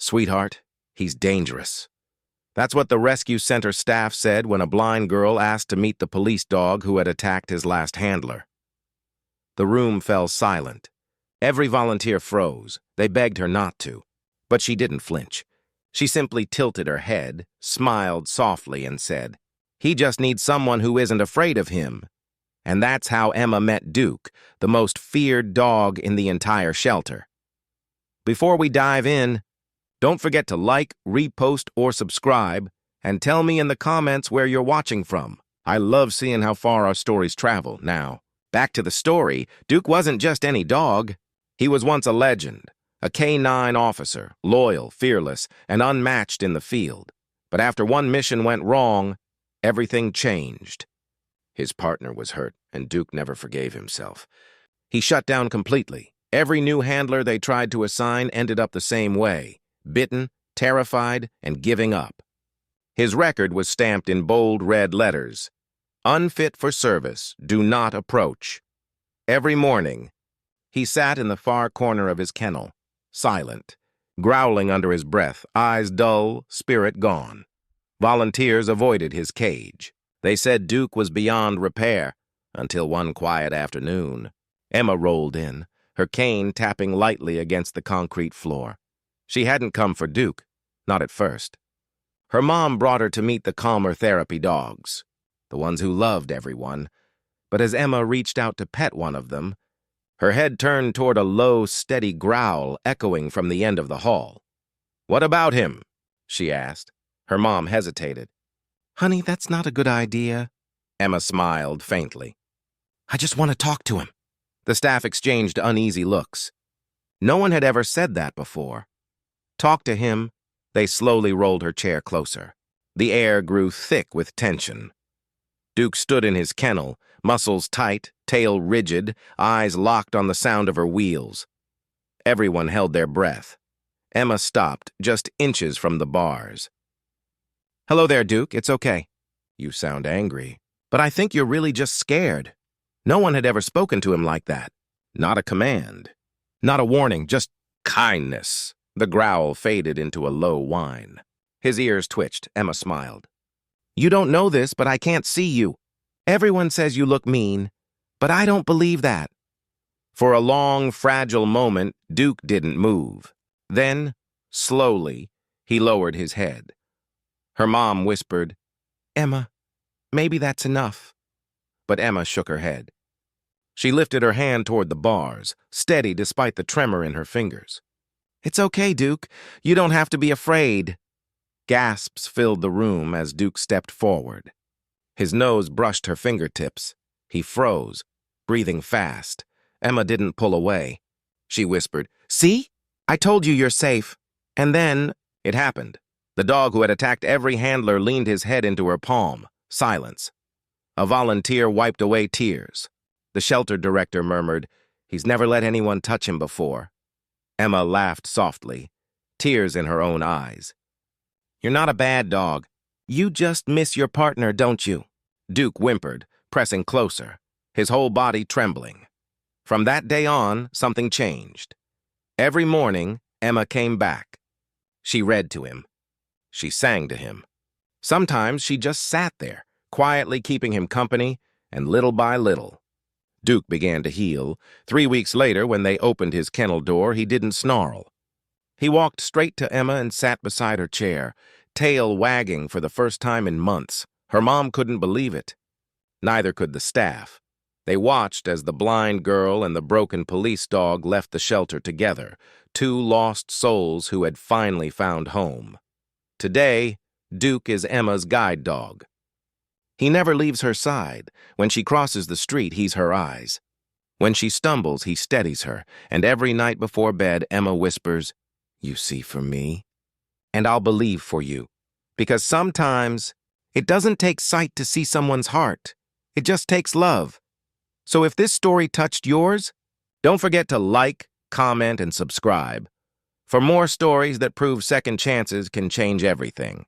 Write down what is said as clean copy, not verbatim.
"Sweetheart, he's dangerous." That's what the rescue center staff said when a blind girl asked to meet the police dog who had attacked his last handler. The room fell silent. Every volunteer froze. They begged her not to. But she didn't flinch. She simply tilted her head, smiled softly, and said, "He just needs someone who isn't afraid of him." And that's how Emma met Duke, the most feared dog in the entire shelter. Before we dive in, don't forget to like, repost, or subscribe, and tell me in the comments where you're watching from. I love seeing how far our stories travel. Now, back to the story. Duke wasn't just any dog. He was once a legend, a K-9 officer, loyal, fearless, and unmatched in the field. But after one mission went wrong, everything changed. His partner was hurt, and Duke never forgave himself. He shut down completely. Every new handler they tried to assign ended up the same way: bitten, terrified, and giving up. His record was stamped in bold red letters: "Unfit for service, do not approach." Every morning, he sat in the far corner of his kennel, silent, growling under his breath, eyes dull, spirit gone. Volunteers avoided his cage. They said Duke was beyond repair, until one quiet afternoon. Emma rolled in, her cane tapping lightly against the concrete floor. She hadn't come for Duke, not at first. Her mom brought her to meet the calmer therapy dogs, the ones who loved everyone. But as Emma reached out to pet one of them, her head turned toward a low, steady growl echoing from the end of the hall. "What about him?" she asked. Her mom hesitated. "Honey, that's not a good idea." Emma smiled faintly. "I just want to talk to him." The staff exchanged uneasy looks. No one had ever said that before. "Talk to him." They slowly rolled her chair closer. The air grew thick with tension. Duke stood in his kennel, muscles tight, tail rigid, eyes locked on the sound of her wheels. Everyone held their breath. Emma stopped, just inches from the bars. "Hello there, Duke. It's okay." "You sound angry. But I think you're really just scared." No one had ever spoken to him like that. Not a command. Not a warning, just kindness. The growl faded into a low whine. His ears twitched. Emma smiled. "You don't know this, but I can't see you. Everyone says you look mean, but I don't believe that." For a long, fragile moment, Duke didn't move. Then, slowly, he lowered his head. Her mom whispered, "Emma, maybe that's enough." But Emma shook her head. She lifted her hand toward the bars, steady despite the tremor in her fingers. "It's okay, Duke. You don't have to be afraid." Gasps filled the room as Duke stepped forward. His nose brushed her fingertips. He froze, breathing fast. Emma didn't pull away. She whispered, "See? I told you you're safe." And then it happened. The dog who had attacked every handler leaned his head into her palm. Silence. A volunteer wiped away tears. The shelter director murmured, "He's never let anyone touch him before." Emma laughed softly, tears in her own eyes. "You're not a bad dog. You just miss your partner, don't you?" Duke whimpered, pressing closer, his whole body trembling. From that day on, something changed. Every morning, Emma came back. She read to him. She sang to him. Sometimes she just sat there, quietly keeping him company, and little by little, Duke began to heal. 3 weeks later, when they opened his kennel door, he didn't snarl. He walked straight to Emma and sat beside her chair, tail wagging for the first time in months. Her mom couldn't believe it. Neither could the staff. They watched as the blind girl and the broken police dog left the shelter together, 2 lost souls who had finally found home. Today, Duke is Emma's guide dog. He never leaves her side. When she crosses the street, he's her eyes. When she stumbles, he steadies her, and every night before bed, Emma whispers, "You see for me, and I'll believe for you." Because sometimes, it doesn't take sight to see someone's heart. It just takes love. So if this story touched yours, don't forget to like, comment, and subscribe for more stories that prove second chances can change everything.